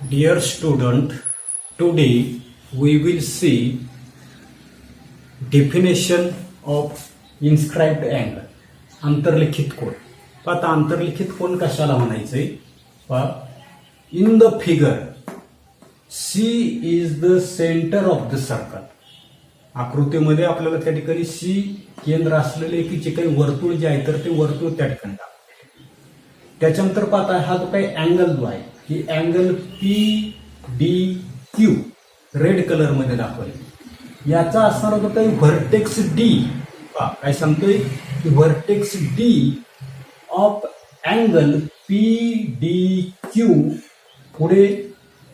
Dear student, today we will see definition of inscribed angle. अंतर्लिखित कोन. आता अंतर्लिखित कोन कशाला म्हणायचंय? In the figure, C is the center of the circle. आकृतीमध्ये आपल्याला त्या ठिकाणी C केंद्र असलेले की जे काही वर्तुळ जे आहे तर ते वर्तुळ त्या ठिकाणी दाखवले. त्याच्यानंतर पाहता हा जो काही अँगल जो आहे ही अँगल PDQ रेड कलर मध्ये दाखवले. याचा असणारा जो काही व्हर्टेक्स D काय सांगतोय की vertex D of angle PDQ पुढे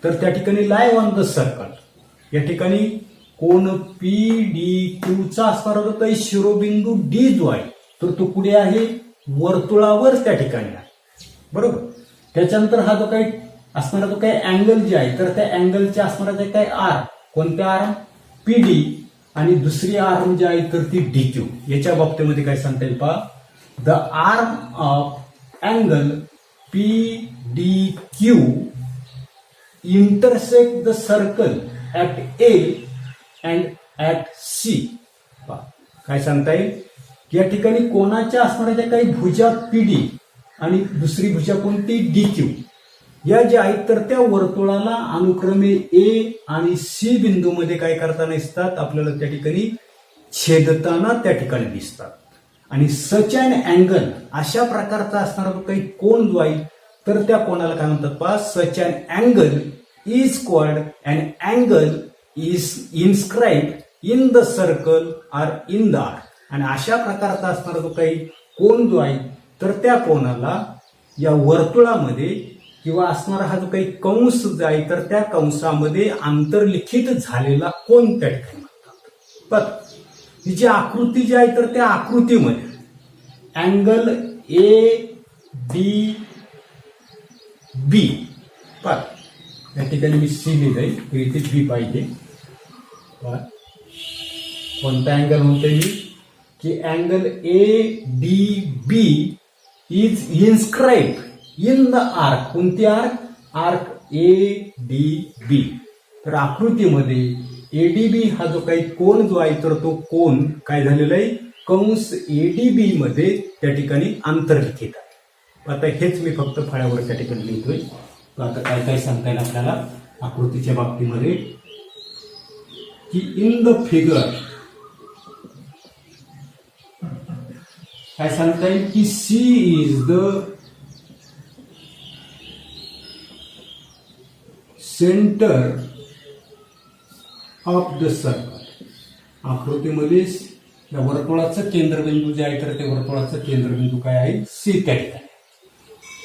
तर त्या ठिकाणी लाय ऑन द सर्कल. या ठिकाणी कोण PDQ चा असणारा जो काही शिरोबिंदू D जो आहे तर तो पुढे आहे वर्तुळावर त्या ठिकाणी आहे. बरोबर. त्याच्यानंतर हा जो काही असणारा जो काही अँगल जे आहे तर त्या अँगलच्या असणारा जे काही आर्म कोणत्या आर्म PD आणि दुसरी आर्म जी आहे तर ती DQ. याच्या बाबतीमध्ये काय सांगता येईल पहा. The arm of angle PDQ intersect the circle at A and at C. काय सांगता येईल या ठिकाणी कोणाच्या असणाऱ्या ज्या काही भुजा PD आणि दुसरी भुजा कोणती DQ या ज्या आहेत तर त्या वर्तुळाला अनुक्रमे A आणि C बिंदूमध्ये काय करताना दिसतात आपल्याला त्या ठिकाणी छेदताना त्या ठिकाणी दिसतात. आणि सच अँड अँगल अशा प्रकारचा असणारा जो काही कोन जो आहे तर त्या कोणाला काय म्हणतात पहा. Such an angle is called an angle is inscribed in the circle or in the arc. आणि अशा प्रकारचा असणारा जो काही कोन जो आहे तर त्या कोणाला या वर्तुळामध्ये किंवा असणारा हा जो काही कंस जो आहे तर त्या कंसामध्ये अंतर्लिखित झालेला कोन त्या ठिकाणी म्हणतात. पण ही जी आकृती जी आहे तर त्या आकृतीमध्ये अँगल ADB या ठिकाणी मी C लिहिलंय तर इथे B पाहिजे. कोणता अँगल म्हणतोय मी की angle ADB is inscribed in the arc. कोणती आर्क? Arc ADB. तर आकृतीमध्ये ADB हा जो काही कोन जो आहे तर तो कोन काय झालेला आहे कंस ADB मध्ये त्या ठिकाणी अंतर्लिखित आहे. आता हेच मी फक्त फळ्यावर त्या ठिकाणी लिहितोय. आता काय काय सांगता येईल आपल्याला आकृतीच्या बाबतीमध्ये की इन द फिगर काय सांगता येईल की C is the centre of the circle. आकृतीमध्ये या वर्तुळाचं केंद्रबिंदू जे आहे तर ते वर्तुळाचं केंद्रबिंदू काय आहे C त्या ठिकाणी.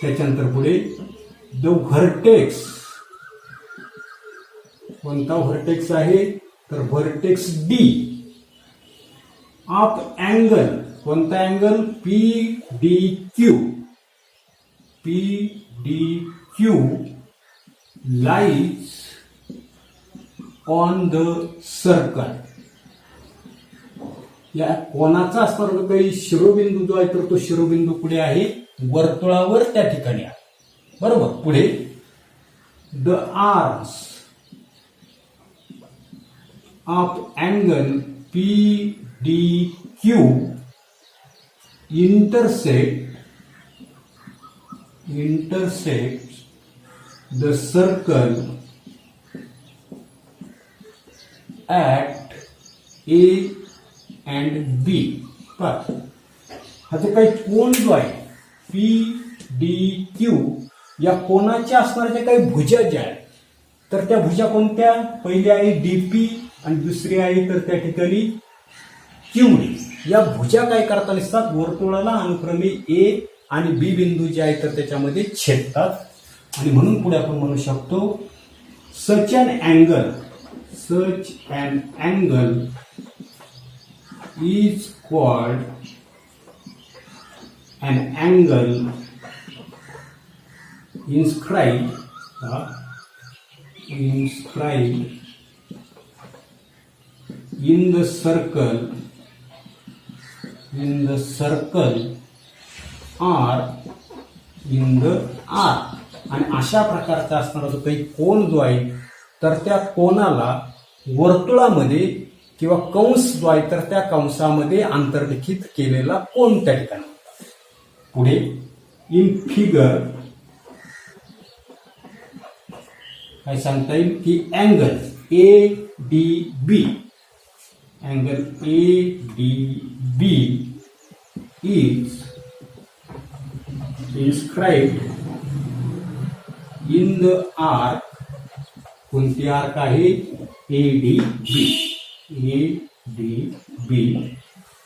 त्याच्यानंतर पुढे द व्हर्टेक्स कोणता व्हर्टेक्स आहे तर व्हर्टेक्स D ऑफ अँगल कोणता angle PDQ lies on the circle. या कोणाचा असणारा काही शिरोबिंदू जो आहे तर तो शिरोबिंदू पुढे आहे वर्तुळावर त्या ठिकाणी आहे. बरोबर. पुढे the arms of angle PDQ intersect the circle at A and B. हा जो काही कोन जो आहे PDQ या कोनाच्या असणाऱ्या काही भुजा ज्या आहेत तर त्या भुजा कोणत्या पहिली आहे DP आणि दुसरी आहे तर त्या ठिकाणी QD. या भुजा काय करता दिसतात वर्तुळाला अनुक्रमे A आणि B बिंदू जे आहे तर त्याच्यामध्ये छेदतात. आणि म्हणून पुढे आपण म्हणू शकतो such an angle is called an angle inscribed in the circle or in the arc. आणि अशा प्रकारचा असणारा जो काही कोन जो आहे तर त्या कोनाला वर्तुळामध्ये किंवा कंस जो आहे तर त्या कंसामध्ये आंतरलिखित केलेला कोन त्या ठिकाणी म्हणतात. पुढे इन फिगर काय सांगता येईल की angle ADB angle ADB is inscribed in the arc. कोणती आर्क आहे ADB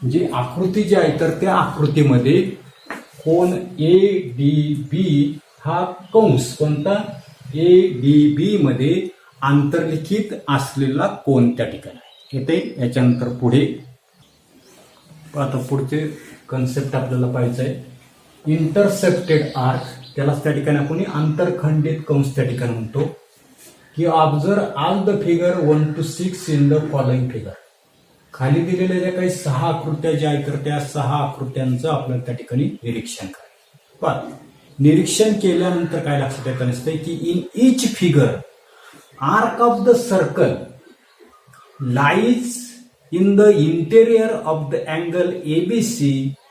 म्हणजे आकृती जी आहे तर त्या आकृतीमध्ये कोन ADB हा कंस कोणता ADB मध्ये आंतरलिखित असलेला कोन त्या ठिकाणी आहे. येते याच्यानंतर पुढे आता पुढचे कन्सेप्ट आपल्याला पाहायचं आहे इंटरसेप्टेड आर्क. त्यालाच त्या ठिकाणी आपण आंतरखंडित कंस त्या ठिकाणी म्हणतो की observe all the figure 1 to 6 in the following figure. खाली दिलेल्या ज्या काही 6 आकृत्या ज्या आहेत तर त्या 6 आकृत्यांचं आपल्याला त्या ठिकाणी निरीक्षण करायचं. निरीक्षण केल्यानंतर काय लक्षात येतं नसते की in each figure arc of the circle lies in the interior of the angle ABC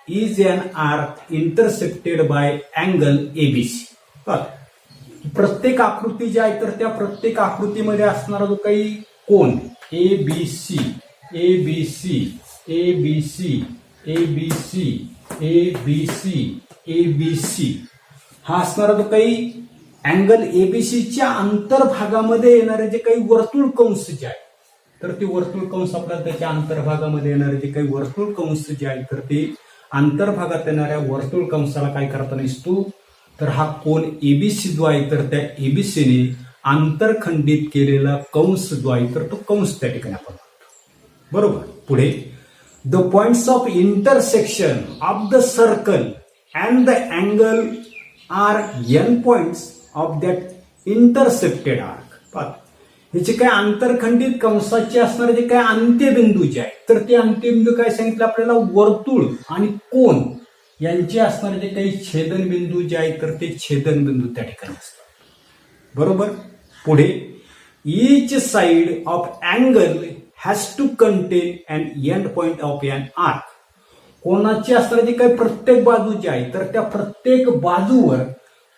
is an arc intercepted by angle ABC. प्रत्येक आकृती जी आहे तर त्या प्रत्येक आकृतीमध्ये असणारा जो काही कोन ABC ABC ABC ABC ABC ABC हा असणारा जो काही अँगल ABCच्या अंतर्भागामध्ये येणारे जे काही वर्तुळ कंस जे आहे तर ते वर्तुळ कंस आपल्याला त्याच्या अंतर्भागामध्ये येणारे जे काही वर्तुळ कंस जे आहे तर ते अंतर्भागात येणाऱ्या वर्तुळ कंसाला काय करताना दिसतो तर हा कोन ABC जो आहे तर त्या ABCने आंतरखंडित केलेला कंस जो आहे तर तो कंस त्या ठिकाणी आपण म्हणतो. बरोबर. पुढे the points of intersection of the circle and the angle are N points of that intercepted arc. हे जे काय आंतरखंडित कंसाचे असणारे जे काय अंत्यबिंदू जे आहेत तर ते अंत्यबिंदू काय सांगितलं आपल्याला वर्तुळ आणि कोन यांचे असणारे जे काही छेदनबिंदू जे आहेत तर ते छेदनबिंदू त्या ठिकाणी असतात. बरोबर. पुढे each side of angle has to contain an end point of an arc. कोनाची असणारे जे काही प्रत्येक बाजू जे आहे तर त्या प्रत्येक बाजूवर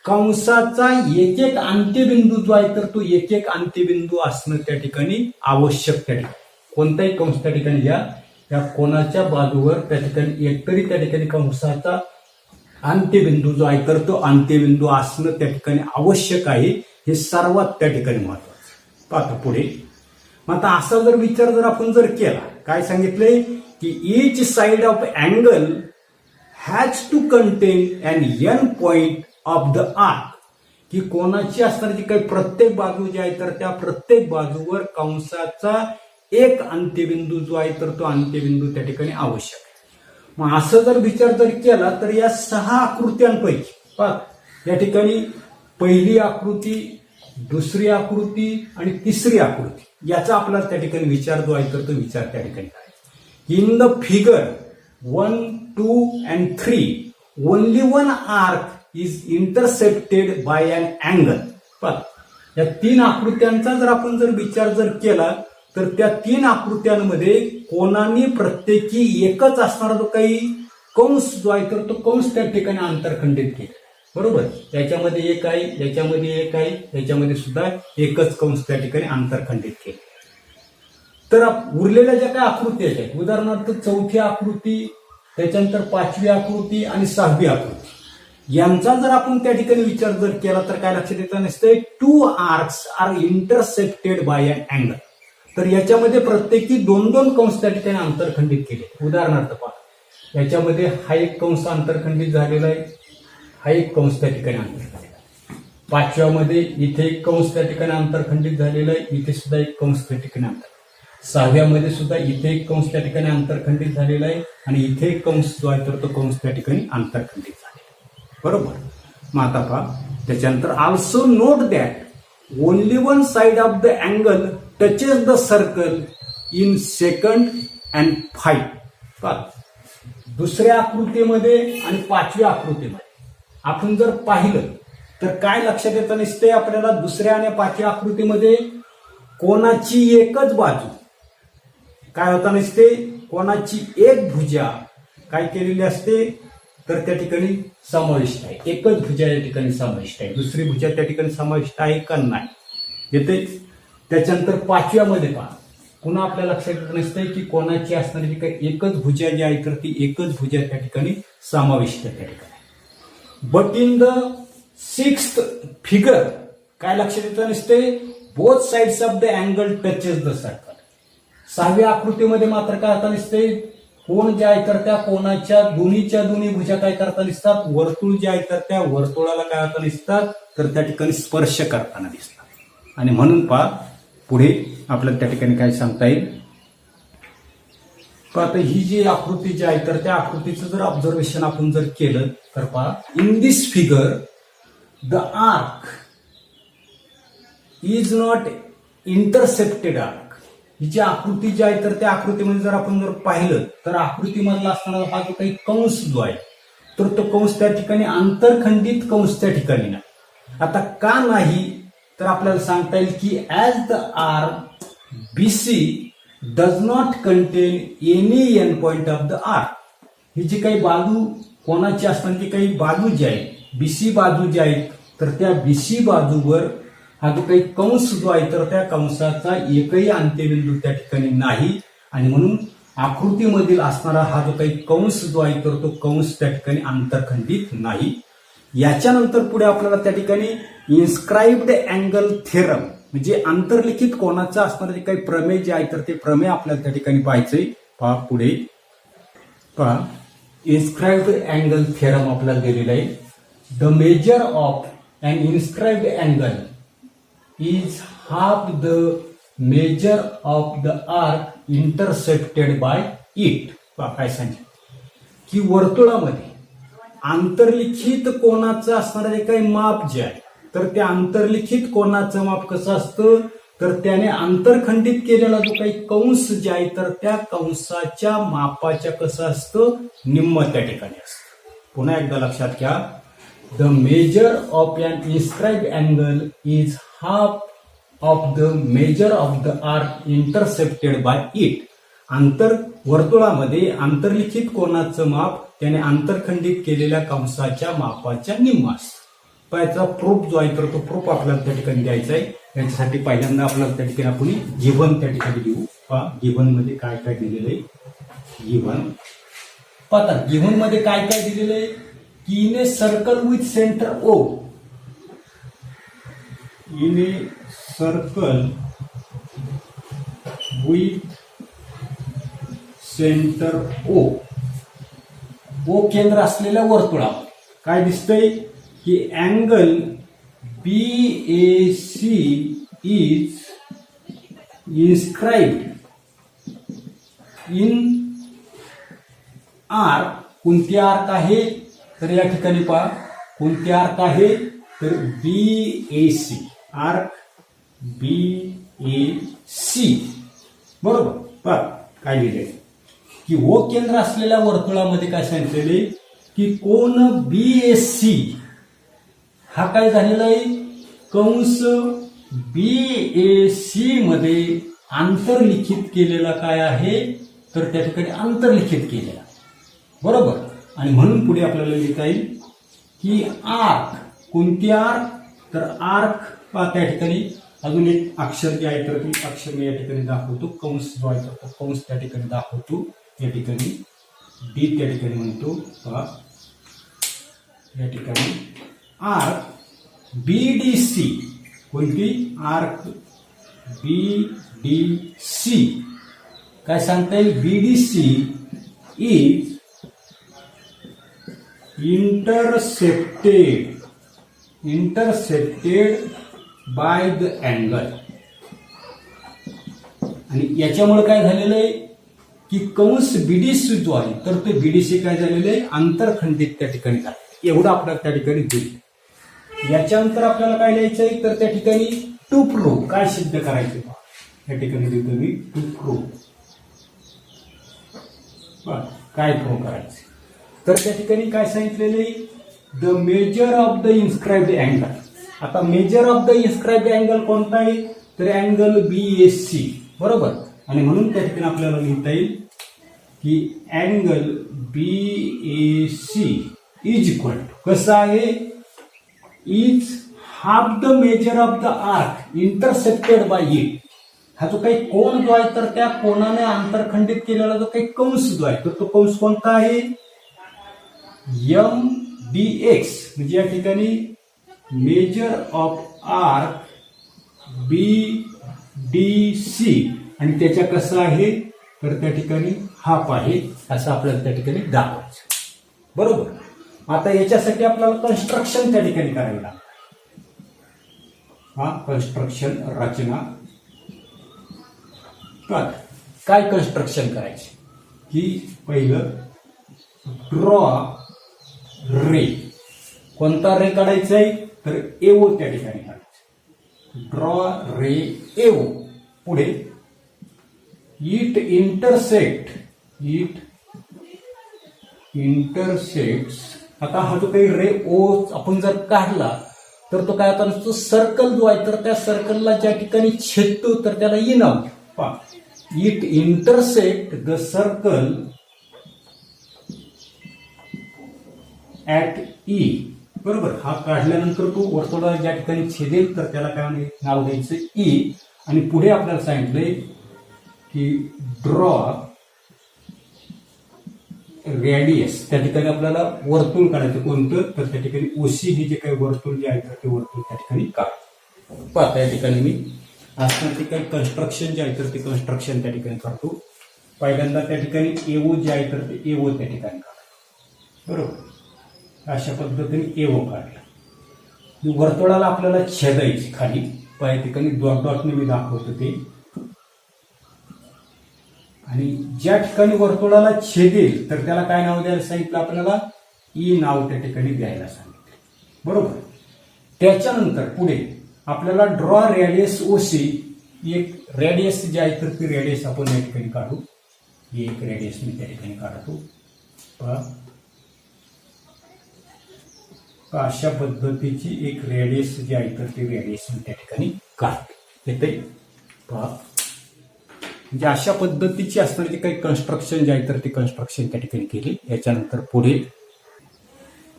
कंसाचा एक एक अंत्यबिंदू जो आहे तर तो एक एक अंत्यबिंदू असणं त्या ठिकाणी आवश्यक. त्या ठिकाणी कोणताही कंस त्या ठिकाणी घ्या त्या कोणाच्या बाजूवर त्या ठिकाणी एकतरी त्या ठिकाणी कंसाचा अंत्यबिंदू जो आहे तर तो अंत्यबिंदू असणं त्या ठिकाणी आवश्यक आहे. हे सर्वात त्या ठिकाणी महत्वाचं. पाहतो पुढे. मग आता असा जर विचार जर आपण जर केला काय सांगितलंय की each side of angle has to contain an N point of the arc. की कोणाची असणारी जी काही प्रत्येक बाजू जी आहे तर त्या प्रत्येक बाजूवर कंसाचा एक अंत्यबिंदू जो आहे तर तो अंत्यबिंदू त्या ठिकाणी आवश्यक आहे. मग असं जर विचार जर केला तर या 6 आकृत्यांपैकी या ठिकाणी पहिली आकृती दुसरी आकृती आणि तिसरी आकृती याचा आपला त्या ठिकाणी विचार जो आहे तर तो विचार त्या ठिकाणी आहे. In the figure 1, 2 and 3 only one arc is intercepted by an angle. या 3 आकृत्यांचा जर आपण जर विचार जर केला तर त्या 3 आकृत्यांमध्ये कोणाने प्रत्येकी एकच असणारा जो काही कंस जो आहे तर तो कंस त्या ठिकाणी आंतरखंडित केला. बरोबर. याच्यामध्ये एक आहे याच्यामध्ये एक आहे याच्यामध्ये सुद्धा एकच कंस त्या ठिकाणी आंतरखंडित केले. तर उरलेल्या ज्या काही आकृती आहेत उदाहरणार्थ 4थी आकृती त्याच्यानंतर 5वी आकृती आणि 6वी आकृती यांचा जर आपण त्या ठिकाणी विचार जर केला तर काय लक्षात येतं नसते 2 arcs are intercepted by an angle. तर याच्यामध्ये प्रत्येकी 2-2 कंस त्या ठिकाणी आंतरखंडित केले. उदाहरणार्थ पहा याच्यामध्ये हा एक कंस आंतरखंडित झालेला आहे हा एक कंस त्या ठिकाणी आंतरखंडित. 5व्यामध्ये इथे एक कंस त्या ठिकाणी आंतरखंडित झालेला आहे इथे सुद्धा एक कंस त्या ठिकाणी आंतर. 6व्यामध्ये सुद्धा इथे एक कंस त्या ठिकाणी आंतरखंडित झालेला आहे आणि इथे एक कंस जो आहे तर तो कंस त्या ठिकाणी आंतरखंडित झालेला. बरोबर. मग आता पहा त्याच्यानंतर also note that only one side of the angle touches the circle in 2nd and 5. दुसऱ्या आकृतीमध्ये आणि 5व्या आकृतीमध्ये आपण जर पाहिलं तर काय लक्षात येतं नसते आपल्याला दुसऱ्या आणि पाचव्या आकृतीमध्ये कोणाची एकच बाजू काय होता नसते, कोणाची एक भुजा काय केलेली असते तर त्या ठिकाणी समाविष्ट आहे, एकच भुजा या ठिकाणी समाविष्ट आहे, दुसरी भुजा त्या ठिकाणी समाविष्ट आहे का नाही येते. त्याच्यानंतर पाचव्यामध्ये पहा पुन्हा आपल्या लक्षात येत नसते की कोणाची असणारी जी काही एकच भुजा जी आहे तर ती एकच भुजा त्या ठिकाणी समाविष्ट आहे त्या ठिकाणी. But in the sixth figure काय लक्षात येत नसते, both sides of the angle touches the circle. सहाव्या आकृतीमध्ये मात्र काय होता दिसते, कोण जे आहे तर त्या कोणाच्या दोन्ही भुजा काय करता दिसतात, वर्तुळ जे आहे तर त्या वर्तुळाला काय होता दिसतात तर त्या ठिकाणी स्पर्श करताना दिसतात. आणि म्हणून पहा पुढे आपल्याला त्या ठिकाणी काय सांगता येईल, आता ही जी आकृती जी आहे तर त्या आकृतीचं जर ऑब्झर्वेशन आपण जर केलं तर पहा, in this figure the arc is not intercepted arc. ही जी आकृती जी आहे तर त्या आकृतीमध्ये जर आपण जर पाहिलं तर आकृतीमधला असणारा हा जो काही कंस जो आहे तर तो कंस त्या ठिकाणी आंतरखंडित कंस त्या ठिकाणी नाही. आता का नाही तर आपल्याला सांगता येईल की as the arc BC does not contain any end point of the arc. ही जी काही बाजू कोणाची असणार की काही बाजू जी आहे BC बाजू जी आहे तर त्या BC बाजूवर हा जो काही कंस जो आहे तर त्या कंसाचा एकही अंत्यबिंदू त्या ठिकाणी नाही. आणि म्हणून आकृतीमधील असणारा हा जो काही कंस जो आहे तर तो कंस त्या ठिकाणी आंतरखंडित नाही. याच्यानंतर पुढे आपल्याला त्या ठिकाणी इन्स्क्राइब्ड अँगल थेरम म्हणजे आंतरलिखित कोणाचं असणारं जे काही प्रमेय जे आहे तर ते प्रमेय आपल्याला त्या ठिकाणी पाहायचंय. पहा पुढे पहा, इन्स्क्राइब्ड अँगल थेरम आपल्याला दिलेला आहे. The measure of an inscribed angle is half the measure of the arc intersected by it. काय सांगितलं की वर्तुळामध्ये आंतरलिखित कोणाचं असणारं जे काही माप जे आहे तर त्या आंतरलिखित कोणाचं माप कसं असतं तर त्याने आंतरखंडित केलेला जो काही कंस जे आहे तर त्या कंसाच्या मापाच्या कसं असतं निम्म त्या ठिकाणी असतं. पुन्हा एकदा लक्षात घ्या, the measure of an inscribed angle is half of the measure of the arc intersected by it. आंतर वर्तुळामध्ये आंतरलिखित कोणाचं माप त्याने आंतरखंडित केलेल्या कंसाच्या मापाच्या निम्म असतं. याचा प्रूफ जो आहे तर तो प्रूफ आपल्याला त्या ठिकाणी द्यायचा आहे. याच्यासाठी पहिल्यांदा आपल्याला त्या ठिकाणी आपण गिव्हन त्या ठिकाणी लिहू. पहा गिव्हन मध्ये काय काय दिलेलं आहे. गिव्हन पहा गिव्हन मध्ये काय काय दिलेलं आहे की in a circle with centre O, in a circle with center O. O केंद्र असलेल्या वर्तुळामध्ये काय दिसतंय की angle BAC is inscribed in arc. कोणती आर्क आहे तर या ठिकाणी पहा कोणती आर्क आहे तर BAC आर्क BAC. बरोबर पहा काय लिहिले की O केंद्र असलेल्या वर्तुळामध्ये काय सांगितलेले की कोन BAC हा काय झालेला आहे कंस BAC मध्ये आंतरलिखित केलेला काय आहे तर त्या ठिकाणी आंतरलिखित केलेला. बरोबर. आणि म्हणून पुढे आपल्याला लिहिता येईल की आर्क कोणती आर्क तर आर्क त्या ठिकाणी अजून एक अक्षर जे आहे तर ती अक्षर मी या ठिकाणी दाखवतो. कंस जो आहे तो कंस त्या ठिकाणी दाखवतो. या ठिकाणी D त्या ठिकाणी म्हणतो. या ठिकाणी आर्क BDC कोणती आर्क BDC काय सांगता येईल BDC is intercepted by the angle. आणि याच्यामुळे काय झालेलं आहे की कंस BDC जो आहे तर ते BDC काय झालेलं आहे आंतरखंडित त्या ठिकाणी झाले. एवढं आपल्याला त्या ठिकाणी होईल. याच्यानंतर आपल्याला काय लिहायचं आहे तर त्या ठिकाणी टू प्रूव्ह काय सिद्ध करायचं या ठिकाणी लिहितो मी टू प्रूव्ह. काय प्रूव्ह करायचं तर त्या ठिकाणी काय सांगितलेलं आहे the measure of the inscribed angle. आता measure of the inscribed angle कोणता आहे, तर अँगल BAC. बरोबर. आणि म्हणून त्या ठिकाणी आपल्याला लिहिता येईल की angle BAC is equal to कसं आहे, is half the measure of the arc intercepted by it. हा जो काही कोन जो आहे तर त्या कोनाने आंतरखंडित केलेला जो काही कंस जो आहे तर तो कंस कोणता आहे, MDX. म्हणजे या ठिकाणी मेजर ऑफ आर्क BDC आणि त्याच्या कसं आहे तर त्या ठिकाणी हाफ आहे असं आपल्याला त्या ठिकाणी दाखवायचं. बरोबर. आता याच्यासाठी आपल्याला कन्स्ट्रक्शन त्या ठिकाणी करावी लागेल. हा कन्स्ट्रक्शन रचना. काय कन्स्ट्रक्शन करायचे की पहिलं ड्रॉ रे. कोणता रे काढायचा आहे तर एओ त्या ठिकाणी काढायचं. ड्रॉ रे एओ. पुढे इट इंटरसेक्ट्स. आता हा जो काही रे ओ आपण जर काढला तर तो काय आता तो सर्कल जो आहे तर त्या सर्कलला ज्या ठिकाणी छेदतो तर त्याला E now. It intersect the circle at E. बरोबर. हा काढल्यानंतर तो वर्तुळाला ज्या ठिकाणी छेदेल तर त्याला काय नाव द्यायचं ई. आणि पुढे आपल्याला सांगितलंय की ड्रॉ रेडियस. त्या ठिकाणी आपल्याला वर्तुळ काढायचं कोणतं तर त्या ठिकाणी ओसी हे जे काही वर्तुळ जे आहे तर ते वर्तुळ त्या ठिकाणी काढ. पहा त्या ठिकाणी मी असणार ते काही कन्स्ट्रक्शन जे आहे तर ते कन्स्ट्रक्शन त्या ठिकाणी करतो. पहिल्यांदा त्या ठिकाणी एओ जे आहे तर ते एओ त्या ठिकाणी काढा. बरोबर. अशा पद्धतीने एओ काढला. वर्तुळाला आपल्याला छेदायची खाली. त्या ठिकाणी डॉट डॉटने मी दाखवतो ते. आणि ज्या ठिकाणी वर्तुळाला छेदेल तर त्याला काय नाव द्यायला सांगितलं आपल्याला, ई नाव त्या ठिकाणी द्यायला सांगितलं. बरोबर. त्याच्यानंतर पुढे आपल्याला ड्रॉ रेडियस ओसी. एक रेडियस जे आहे तर ती रेडियस आपण या ठिकाणी काढू. ही एक रेडियस मी त्या ठिकाणी काढतो. अशा पद्धतीची एक रेडियस जी आहे तर ती रेडियस मी त्या ठिकाणी काढते. येते पहा. म्हणजे अशा पद्धतीची असणारी काही कन्स्ट्रक्शन जे आहे तर ती कन्स्ट्रक्शन त्या ठिकाणी केली. याच्यानंतर पुढे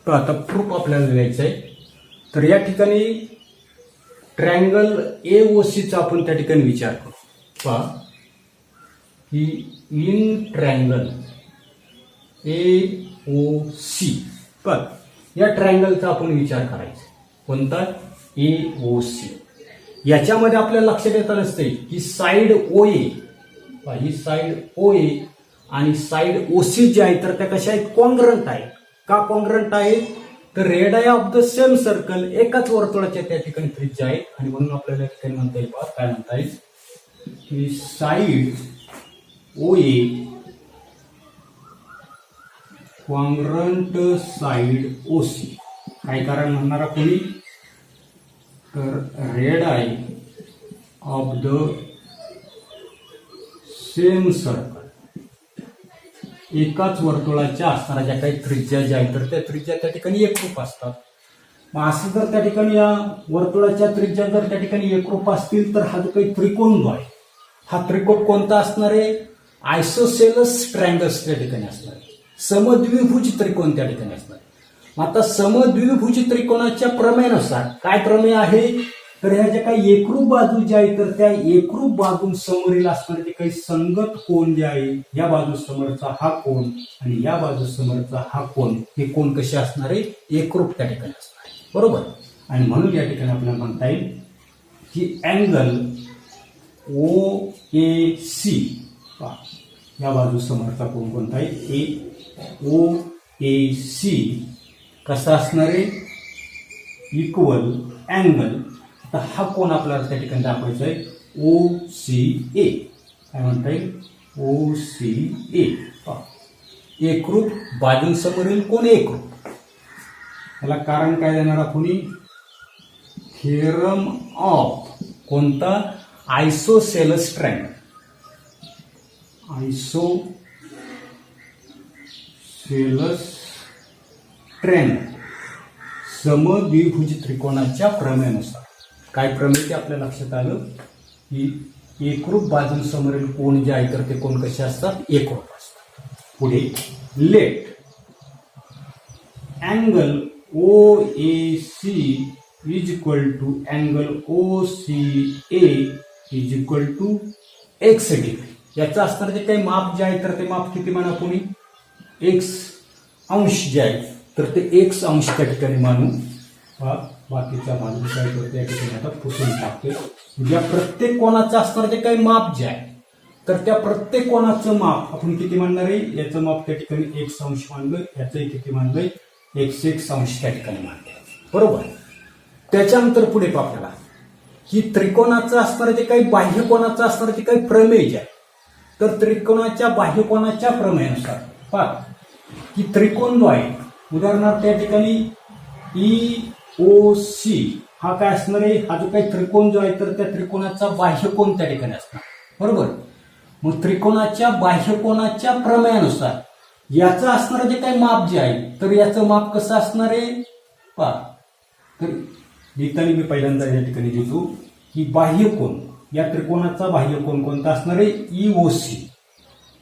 आता प्रूफ आपल्याला द्यायचं आहे. तर या ठिकाणी ट्रायंगल एओसीचा आपण त्या ठिकाणी विचार करू. पहा की इन ट्रायंगल एओसी. पण या ट्रायंगलचा आपण विचार करायचा. कोणता, एओसी. याच्यामध्ये आपल्याला लक्षात येत नसते की साइड ओए, ही साइड ओए आणि साइड ओसी जे आहे तर त्या कशा आहेत, कॉन्ग्रंट आहेत. का कॉन्ग्रंट आहेत तर रेडाय ऑफ द सेम सर्कल, एकाच वर्तुळाच्या त्या ठिकाणी त्रिज्या आहे. आणि म्हणून आपल्याला या ठिकाणी म्हणता येईल, काय म्हणता येईल की साइड ओए कॉन्ग्रंट साइड ओसी. काय कारण म्हणणारा कोणी, तर रेडाय ऑफ द सेम सर्कल, एकाच वर्तुळाच्या असणाऱ्या ज्या काही त्रिज्या ज्या आहेत तर त्या त्रिज्या त्या ठिकाणी एकरूप असतात. मग असं जर त्या ठिकाणी या वर्तुळाच्या त्रिज्या जर त्या ठिकाणी एकरूप असतील तर हा जो काही त्रिकोण जो आहे हा त्रिकोण कोणता असणार आहे, आयसोसेलस ट्रायंगल्स त्या ठिकाणी असणार आहे. समद्विभुज त्रिकोण त्या ठिकाणी असणार. आता समद्विभुज त्रिकोणाच्या प्रमेयानुसार काय प्रमेय आहे, तर ह्या ज्या काही एकरूप बाजू ज्या आहेत तर त्या एकरूप बाजूंसमोरील असणारे जे काही संगत कोण जे आहे, या बाजू समोरचा हा कोण आणि या बाजू समोरचा हा कोण, हे कोण कसे असणार आहे, एकरूप त्या ठिकाणी असणार आहे. बरोबर. आणि म्हणून या ठिकाणी आपल्याला म्हणता येईल की अँगल ओ ए सी, या बाजू समोरचा कोण कोणता आहे, ओ ए सी कसा असणार आहे, इक्वल अँगल. आता हा कोण आपल्याला त्या ठिकाणी दाखवायचा आहे, ओ सी ए. काय म्हणता येईल, ओ सी ए. एकरूप बाजूंसमोरील कोण एकरूप. त्याला कारण काय देणार आपण, थेरम ऑफ कोणता, आयसोसेलस ट्रायंगल. आयसोसेलस ट्रायंगल समद्विभुज त्रिकोणाच्या प्रमेयानुसार. काय प्रमेय ते आपल्या लक्षात आलं की एकरूप बाजूंसमोरील कोण जे आहे तर ते कोण कसे असतात, एकरूप असतात. पुढे let angle O A C is equal to angle O C A is equal to X degree. याचं असणार जे काही माप जे आहे तर ते माप किती म्हणा पुढे, एक्स अंश जे आहे तर ते एक्स अंश त्या ठिकाणी मानू. बाकीचा मानून काय करतो या ठिकाणी आता पुसून टाकतोय. म्हणजे प्रत्येक कोणाचं असणार जे काही माप जे आहे तर त्या प्रत्येक कोणाचं माप आपण किती मानणार आहे, याचं माप त्या ठिकाणी एक्स अंश मानलं, याचंही किती मानलंय, एक्स अंश त्या ठिकाणी मानलंय. बरोबर. त्याच्यानंतर पुढे आपल्याला की त्रिकोणाचं असणार जे काही बाह्य कोणाचं असणार जे काही प्रमेय जे आहे तर त्रिकोणाच्या बाह्य कोणाच्या प्रमेयानुसार पहा की त्रिकोण जो आहे उदाहरणार्थ या ठिकाणी ई ओ सी हा काय असणार आहे, हा जो काही त्रिकोण जो आहे तर त्या त्रिकोणाचा बाह्य कोण त्या ठिकाणी असणार. बरोबर. मग त्रिकोणाच्या बाह्य कोणाच्या प्रमेयानुसार याचं असणारं जे काही माप जे आहे तर याचं माप कसं असणार आहे पहा. तर लिहिताना मी पहिल्यांदा या ठिकाणी लिहितो की बाह्य कोण, या त्रिकोणाचा बाह्य कोण कोणता असणार आहे, ई ओ सी.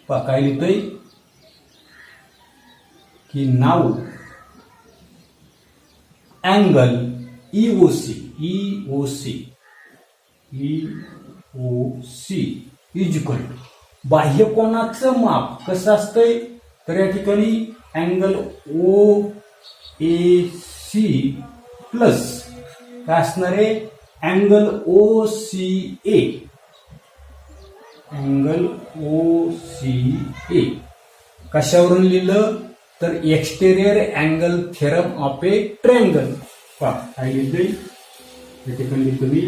पहा काय लिहितोय की नाव angle EOC is equal to बाह्य कोणाचं माप कसं असतंय तर या ठिकाणी angle O A C plus काय असणार आहे, angle O C A. Angle O C A कशावरून लिहिलं तर exterior angle theorem of a triangle. पहा काय लिहिलंय या ठिकाणी तुम्ही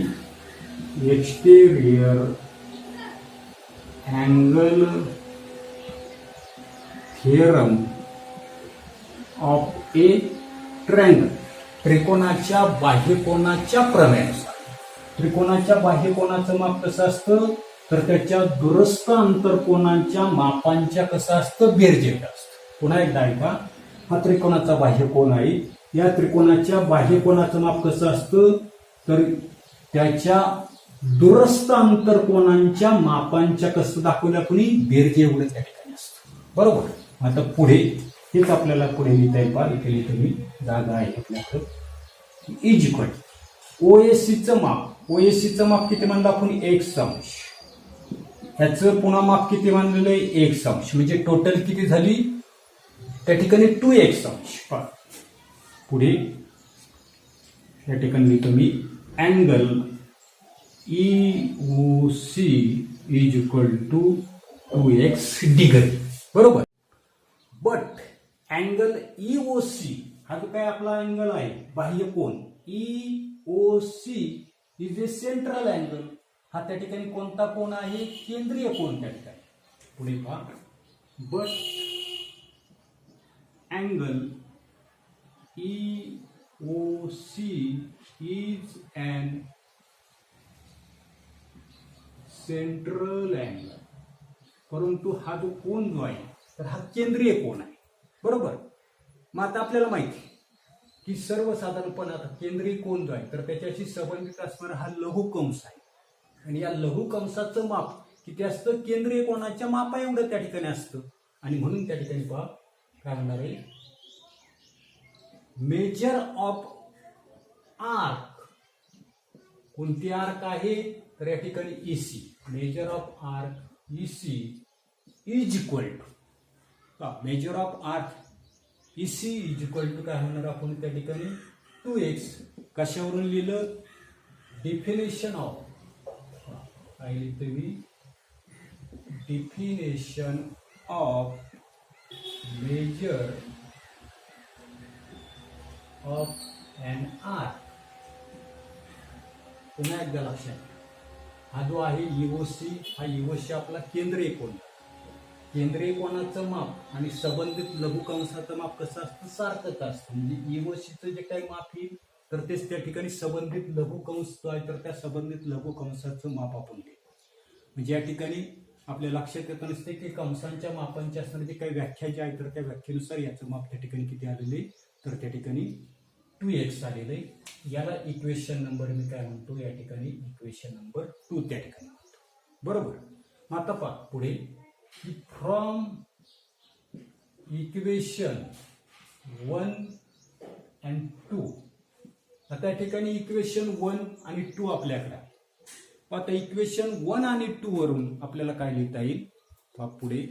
exterior angle theorem of a triangle. त्रिकोणाच्या बाह्य कोणाच्या प्रमेयानुसार त्रिकोणाच्या बाह्य कोणाचं माप कसं असतं तर त्याच्या दुरस्थ अंतरकोनांच्या मापांच्या कसं असतं, बेरजेट असतं. पुन्हा एकदा ऐका, हा त्रिकोणाचा बाह्य कोन आहे, या त्रिकोणाच्या बाह्य कोनाचं माप कसं असतं तर त्याच्या दुरस्थ अंतरकोनांच्या मापांच्या कसं दाखवलं आपण, बेरजे एवढं त्या ठिकाणी असतं. बरोबर. आता पुढे हेच आपल्याला पुढे लिहिता येईल. पहा इथे तुम्ही जागा आहे आपल्याकडं. इज इक्वल ओएससीचं माप, ओएससीचं माप किती म्हणलं आपण, एक्स अंश. ह्याचं पुन्हा माप किती मानलेलं आहे, एक्स अंश. म्हणजे टोटल किती झाली त्या ठिकाणी 2x अंश. पुढे या ठिकाणी लिहितो मी angle E C is equal to 2x degree. बरोबर. बट अँगल ईओसी हा जो काय आपला अँगल आहे बाह्य कोन EOC is a central angle. हा त्या ठिकाणी कोणता कोण आहे, केंद्रीय कोन त्या ठिकाणी. पुढे पहा but angle EOC is an central angle. परंतु हा जो कोन जो आहे तर हा केंद्रीय कोन आहे. बरोबर. मग आता आपल्याला माहिती की सर्वसाधारणपणे आता केंद्रीय कोन जो आहे तर त्याच्याशी संबंधित असणारा हा लघुकंस आहे आणि या लघुकंसाचं माप किती असतं, केंद्रीय कोनाच्या मापा एवढं त्या ठिकाणी असतं. आणि म्हणून त्या ठिकाणी पहा काय म्हणणार आहे, मेजर ऑफ आर्क. कोणती आर्क आहे तर या ठिकाणी EC. Measure of arc EC is equal to measure of arc EC is equal to काय म्हणणार आपण त्या ठिकाणी 2x. कशावरून लिहिलं, डिफिनेशन ऑफ काय लिहितो मी, definition of measure of an arc. पुन्हा एकदा लक्षात, हा जो आहे ईओसी, हा ईओसी आपला केंद्रीय कोन. केंद्रीय कोनाचं माप आणि संबंधित लघुकंसाचं माप कसं असतं, सारखंच असतं. म्हणजे ईओसीचं जे काही माप येईल तर तेच त्या ठिकाणी संबंधित लघुकंस जो आहे तर त्या संबंधित लघुकंसाचं माप आपण घेतो. म्हणजे या ठिकाणी आपल्या लक्षात येत नसते की कंसांच्या मापांच्या असणारी जे काही व्याख्या जी आहे तर त्या व्याख्येनुसार याचं माप त्या ठिकाणी किती आलेले तर त्या ठिकाणी 2x आलेलं आहे. याला इक्वेशन नंबर मी काय म्हणतो या ठिकाणी इक्वेशन नंबर 2 त्या ठिकाणी म्हणतो. बरोबर. मग आता पहा पुढे की फ्रॉम इक्वेशन 1 and 2. आता या ठिकाणी इक्वेशन 1 आणि 2 आपल्याकडे आहे. आता इक्वेशन 1 आणि 2 वरून आपल्याला काय लिहिता येईल पहा पुढे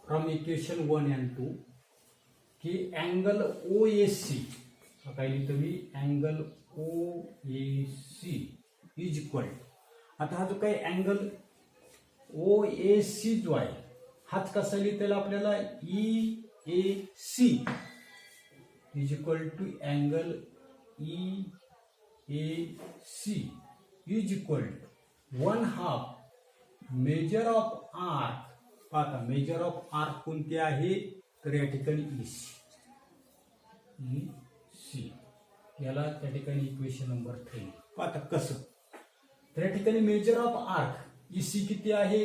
फ्रॉम इक्वेशन 1 and 2 की अँगल OAC काय लिहितो मी अँगल OAC इज इक्वल. आता हा जो काही अँगल OAC जो आहे हाच कसा लिहिता येईल आपल्याला EAC is equal to angle EAC is equal to 1/2 measure of arc. पाहता मेजर ऑफ आर्क कोणते आहे तर या ठिकाणी EC याला त्या ठिकाणी इक्वेशन नंबर 3. पाहता कसं तर या ठिकाणी मेजर ऑफ आर्क EC किती आहे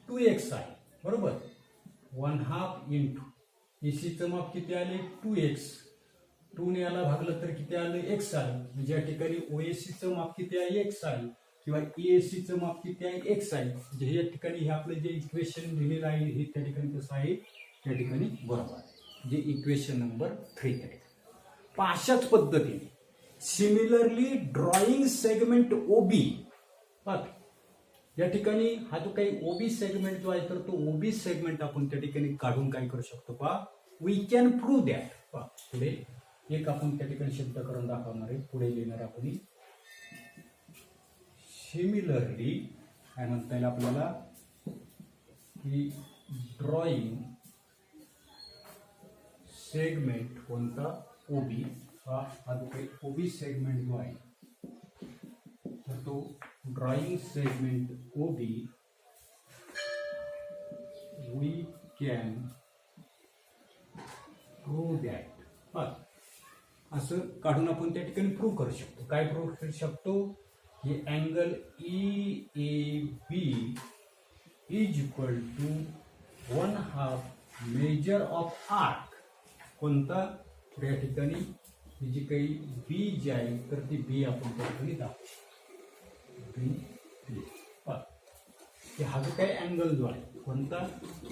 2x आहे. बरोबर. 1/2 इंटू ECचं माप किती आले 2x. 2 ने याला भागलं तर किती आलं x आलं. म्हणजे या ठिकाणी OACचं माप किती आहे x आहे किंवा EACचं माप किती आहे x आहे. म्हणजे या ठिकाणी हे आपलं जे इक्वेशन लिहिलेलं आहे हे त्या ठिकाणी कसं आहे त्या ठिकाणी बरोबर आहे. जे इक्वेशन नंबर 3 त्या ठिकाणी. अशाच पद्धतीने सिमिलरली ड्रॉइंग सेगमेंट OB. या ठिकाणी हा जो काही OB सेगमेंट जो आहे तर तो OB सेगमेंट आपण त्या ठिकाणी काढून काय करू शकतो पहा वी कॅन प्रूव्ह दॅट. पहा पुढे एक आपण त्या ठिकाणी शब्द करून दाखवणार आहे. पुढे लिहिणार आपण सिमिलरली काय म्हणता येईल आपल्याला की ड्रॉइंग सेगमेंट कोणता OB हा जो काही OB सेगमेंट जो आहे तर तो drawing segment OB we can prove that. असं काढून आपण त्या ठिकाणी प्रूव्ह करू शकतो. काय प्रूव्ह करू शकतो की angle EAB is equal to 1/2 measure of arc. कोणता तर या ठिकाणी ही जी काही B जी आहे तर ती B आपण त्या ठिकाणी दाखवू शकतो. हा जो काही अँगल जो आहे कोणता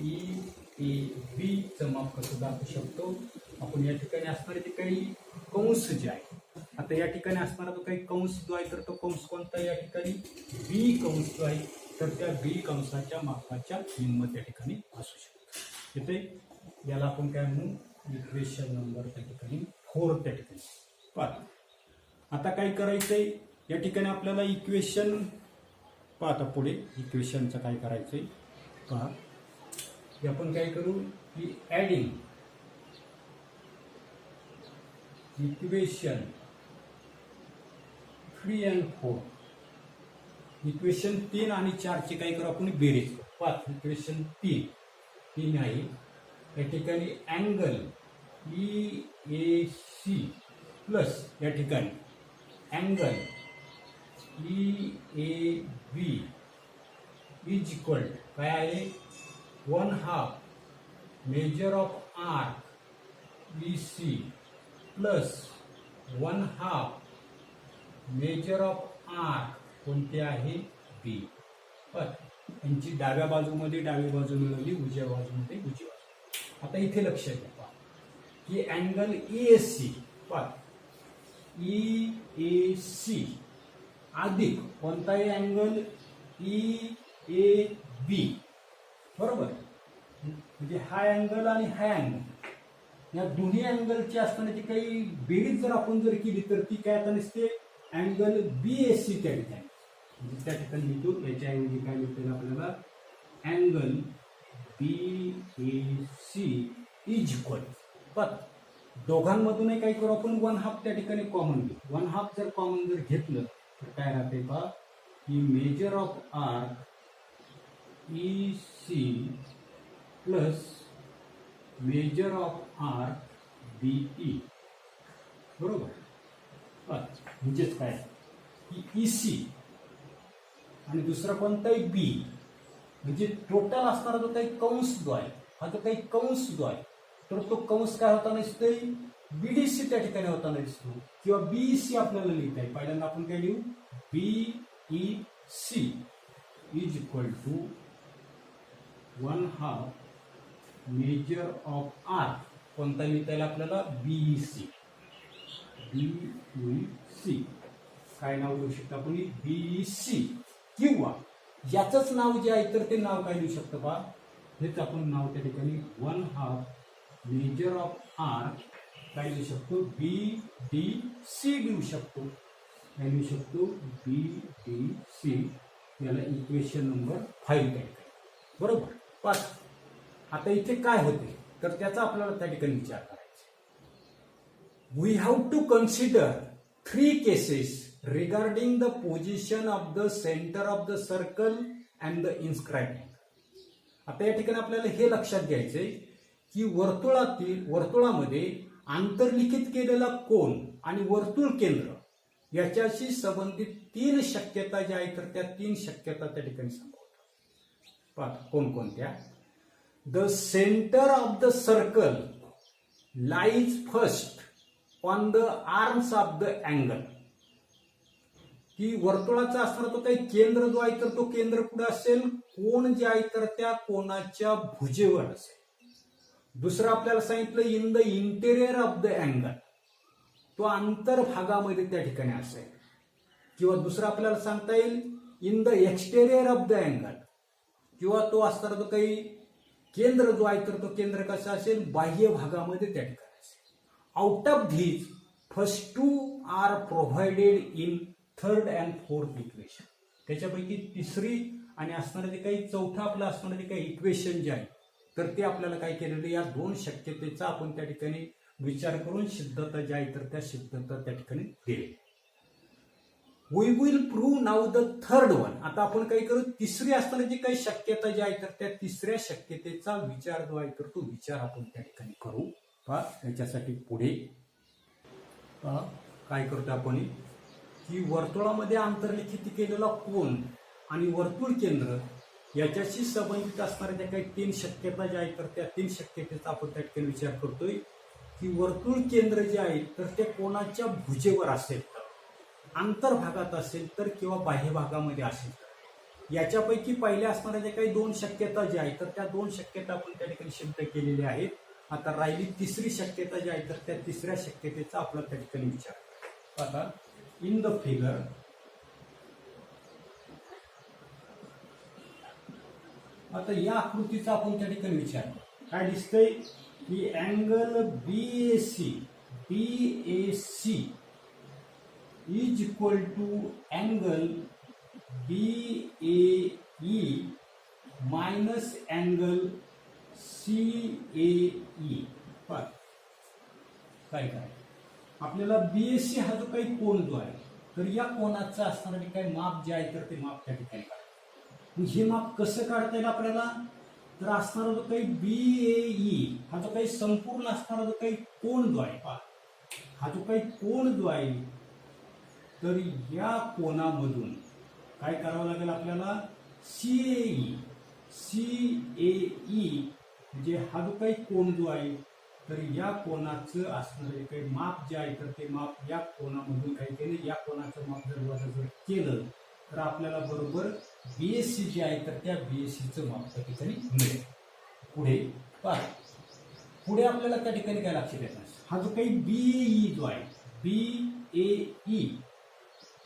EAB चं माप कसं दाखवू शकतो आपण या ठिकाणी असणारे जे काही कंस जे आहे. आता या ठिकाणी असणारा जो काही कंस जो आहे तर तो कंस कोणता या ठिकाणी B कंस जो आहे तर त्या B कंसाच्या मापाच्या निम्म त्या ठिकाणी असू शकतो. इथे याला आपण काय म्हणू इक्वेशन नंबर त्या ठिकाणी 4 त्या ठिकाणी. पाहता आता काय करायचंय या ठिकाणी आपल्याला इक्वेशन पाहता पुढे इक्वेशनचं काय करायचंय पहा की आपण काय करू की ऍडिंग इक्वेशन 3 and 4 इक्वेशन 3 आणि 4 ची काय करू आपण बेरीज करू. पाहता इक्वेशन 3 आहे या ठिकाणी अँगल EAC प्लस या ठिकाणी अँगल EAB इज इक्वल काय आहे 1/2 measure of arc EC plus 1/2 measure of arc कोणते आहे B. यांची डाव्या बाजूमध्ये डावी बाजू मिळवली उजव्या बाजूमध्ये उजवी बाजू. आता इथे लक्ष द्या की अँगल EAC EAC अधिक कोणताही अँगल EAB. बरोबर. म्हणजे हा अँगल आणि हा अँगल या दोन्ही अँगलची असतानाची काही बेरीज जर आपण जर केली तर ती काय आता नसते अँगल BAC त्या ठिकाणी. म्हणजे त्या ठिकाणी लिहितो याच्याऐवजी काय लिहितो आपल्याला अँगल BAC इज इक्वल. पण दोघांमधूनही काय करू आपण 1/2 त्या ठिकाणी कॉमन घेऊ. 1/2 जर कॉमन जर घेतलं तर काय राहते पहा की major of arc EC plus major of arc BE. बरोबर. म्हणजेच काय की EC आणि दुसरा कोणताही B म्हणजे टोटल असणारा जो काही कंस जो आहे हा जो काही कंस जो आहे तर तो कंस काय होता नसते बीडीसी त्या ठिकाणी होताना दिसतो किंवा बीईसी आपल्याला लिहिता येईल. पहिल्यांदा आपण काय लिहू, BEC is equal to 1/2 measure of arc. कोणता लिहिता येईल आपल्याला, बीईसी. बीईसी काय नाव लिहू शकतो आपण, बीईसी. किंवा याचंच नाव जे आहे तर ते नाव काय लिहू शकतो पहा, हेच आपण नाव त्या ठिकाणी 1/2 मेजर ऑफ आर काय लिहू शकतो, बीडीसी लिहू शकतो. काय लिहू शकतो, बीडीसी. याला इक्वेशन नंबर 5 काय बरोबर. पाच. आता इथे काय होते तर त्याचा आपल्याला त्या ठिकाणी विचार करायचा. We have to consider 3 cases regarding the position of the centre of the circle and the inscribing. आता या ठिकाणी आपल्याला हे लक्षात घ्यायचंय की वर्तुळामध्ये आंतरलिखित केलेला कोन आणि वर्तुळ केंद्र याच्याशी संबंधित 3 शक्यता ज्या आहेत तर त्या 3 शक्यता त्या ठिकाणी संभवतात. पहा कोणकोणत्या. The centre of the circle lies first on the arms of the angle. की वर्तुळाचा असणारा तो काही केंद्र जो आहे तर तो केंद्र कुठे असेल, कोन जे आहे तर त्या कोनाच्या भुजेवर असेल. दुसरं आपल्याला सांगितलं in the interior of the angle, तो अंतर्भागामध्ये त्या ठिकाणी असेल. किंवा दुसरं आपल्याला सांगता येईल in the exterior of the angle, किंवा तो असणारा तो काही केंद्र जो आहे तर तो केंद्र कसा असेल, बाह्य भागामध्ये त्या ठिकाणी असेल. Out of these first 2 are provided in 3rd and 4th equation. त्याच्यापैकी तिसरी आणि असणारे जे काही चौथा आपलं असणारे जे काही इक्वेशन जे आहे तर ते आपल्याला काय केलेलं, या 2 शक्यतेचा आपण त्या ठिकाणी विचार करून सिद्धता जी आहे तर त्या सिद्धता त्या ठिकाणी दिली. We will prove now the 3rd one. आता आपण काय करू, तिसरी असणारी जी काही शक्यता जी आहे तर त्या तिसऱ्या शक्यतेचा विचार जो आहे तर तो विचार आपण त्या ठिकाणी करू. पहा त्याच्यासाठी पुढे काय करतो आपण की वर्तुळामध्ये आंतरलिखित केलेला कोन आणि वर्तुळ केंद्र याच्याशी संबंधित असणाऱ्या ज्या काही 3 शक्यता ज्या आहेत तर त्या 3 शक्यतेचा आपण त्या ठिकाणी विचार करतोय की वर्तुळ केंद्र जे आहे तर ते कोणाच्या भुजेवर असेल तर, अंतर्भागात असेल तर किंवा बाह्य भागामध्ये असेल तर. याच्यापैकी पहिल्या असणाऱ्या ज्या काही 2 शक्यता ज्या आहेत तर त्या 2 शक्यता आपण त्या ठिकाणी सिद्ध केलेल्या आहेत. आता राहिली तिसरी शक्यता जी आहे तर त्या तिसऱ्या शक्यतेचा आपला त्या ठिकाणी विचार. आता इन द फिगर आता या आकृतीचा आपण त्या ठिकाणी विचार काय दिसतंय की angle BAC is equal to angle BAE minus angle CAE. काय आपल्याला बीएससी हा जो काही कोन जो आहे तर या कोनाचा असणारे काही माप जे आहे तर ते माप त्या ठिकाणी काढायचं. हे माप कसं काढता येईल आपल्याला, तर असणारा जो काही बीएई हा जो काही संपूर्ण असणारा जो काही कोन जो आहे पहा, हा जो काही कोन जो आहे तर या कोनामधून काय करावं लागेल आपल्याला, सीएई म्हणजे हा जो काही कोन जो आहे तर या कोनाचं असणारे काही माप जे आहे तर ते माप या कोनामधून काय केले, या कोनाचं माप जर वजा जर केलं तर आपल्याला बरोबर बीएससी जे आहे तर त्या बीएससीचं माप त्या ठिकाणी मिळेल. पुढे आपल्याला त्या ठिकाणी काय लक्षात येणार, हा जो काही बीएई जो आहे बीएई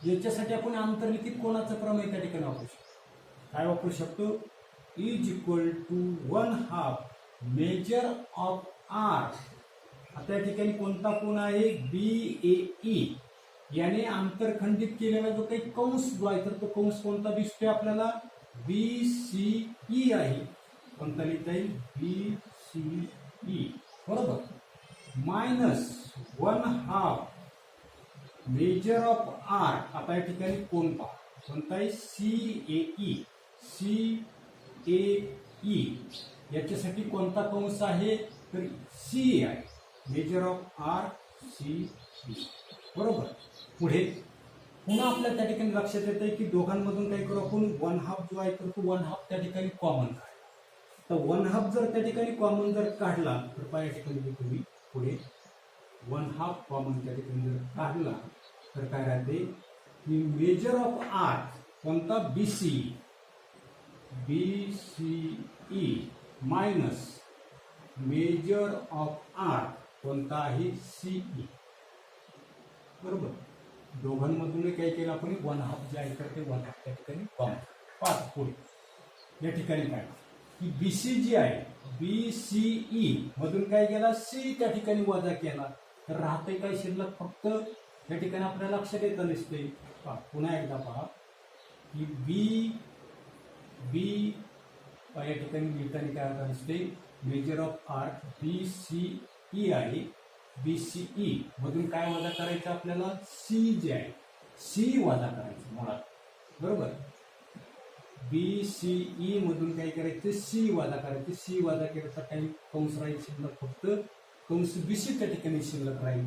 याच्यासाठी आपण आंतरलिखित कोनाचं प्रमेय त्या ठिकाणी वापरू शकतो. काय वापरू शकतो, is equal to 1/2 measure of arc. आता या ठिकाणी कोणता कोन आहे, बीएई याने आंतरखंडित केलेला जो काही कंस जो आहे तर तो कंस कोणता दिसतोय आपल्याला, बीसीई आहे. कोणता लिहिता येईल, बीसीई बरोबर, मायनस 1/2 मेजर ऑफ आर. आता या ठिकाणी कोण पहा, कोणता आहे, सीएई याच्यासाठी कोणता कंस आहे तर सी आहे, मेजर ऑफ आर सी बरोबर. पुन्हा आपल्या त्या ठिकाणी लक्षात येत आहे की दोघांमधून काही करू आपण 1/2 जो आहे तर तो 1/2 त्या ठिकाणी कॉमन काढ. तर 1/2 जर त्या ठिकाणी कॉमन जर काढला तर या ठिकाणी तुम्ही पुढे 1/2 कॉमन त्या ठिकाणी जर काढला तर काय राहते की मेजर ऑफ आर्क कोणता BCE minus major of arc कोणता आहे सीई. बरोबर, दोघांमधून काय केलं आपण 1/2 जे आहे तर ते 1/2 त्या ठिकाणी कॉमन. पाच पुढे या ठिकाणी काय की बीसी जी आहे बीसीई मधून काय केला सी त्या ठिकाणी वजा केला तर राहते काय शिल्लक फक्त या ठिकाणी आपल्याला लक्षात येतं नसते. पुन्हा एकदा पहा की बी या ठिकाणी लिहिताना काय होतं नसते मेजर ऑफ आर्क बीसीई आहे बीसीई मधून काय वजा करायचं आपल्याला सी जे आहे सी वजा करायचं मुळात. बरोबर, बीसीई मधून काय करायचं सी वजा करायचं. सी वजा केलं तर काही कंस राहील शिल्लक फक्त कंस बीसी त्या ठिकाणी शिल्लक राहील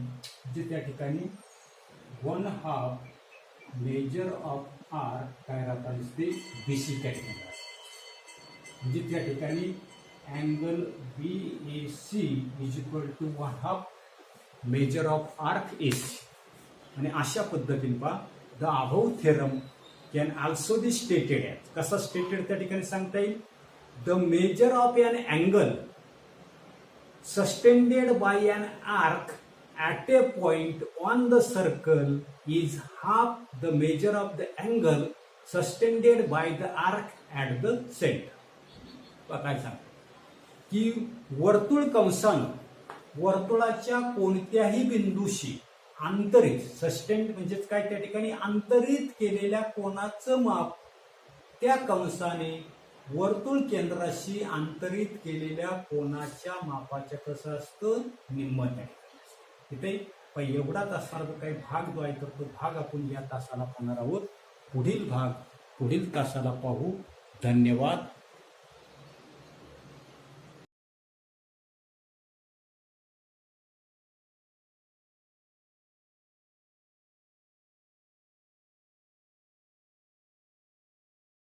जे त्या ठिकाणी 1/2 मेजर ऑफ आर काय राहता दिसते बीसी त्या ठिकाणी राहते. म्हणजे त्या ठिकाणी angle BAC is equal to 1/2 measure of arc AC. आणि अशा पद्धतीने पहा the above theorem can also be stated as. कसा स्टेटेड त्या ठिकाणी सांगता येईल the measure of an angle subtended by an arc at a point on the circle is half the measure of the angle subtended by the arc at the centre. काय सांगतो की वर्तुळ कंसानं वर्तुळाच्या कोणत्याही बिंदूशी आंतरित सस्टेंड म्हणजेच काय त्या ठिकाणी आंतरित केलेल्या कोनाचं माप त्या कंसाने वर्तुळ केंद्राशी आंतरित केलेल्या कोनाच्या मापाच्या कसं असतं निम्म त्या ठिकाणी. तिथे एवढाच असणार जो काही भाग जो आहे तर तो भाग आपण या तासाला पाहणार आहोत. पुढील भाग पुढील तासाला पाहू. धन्यवाद.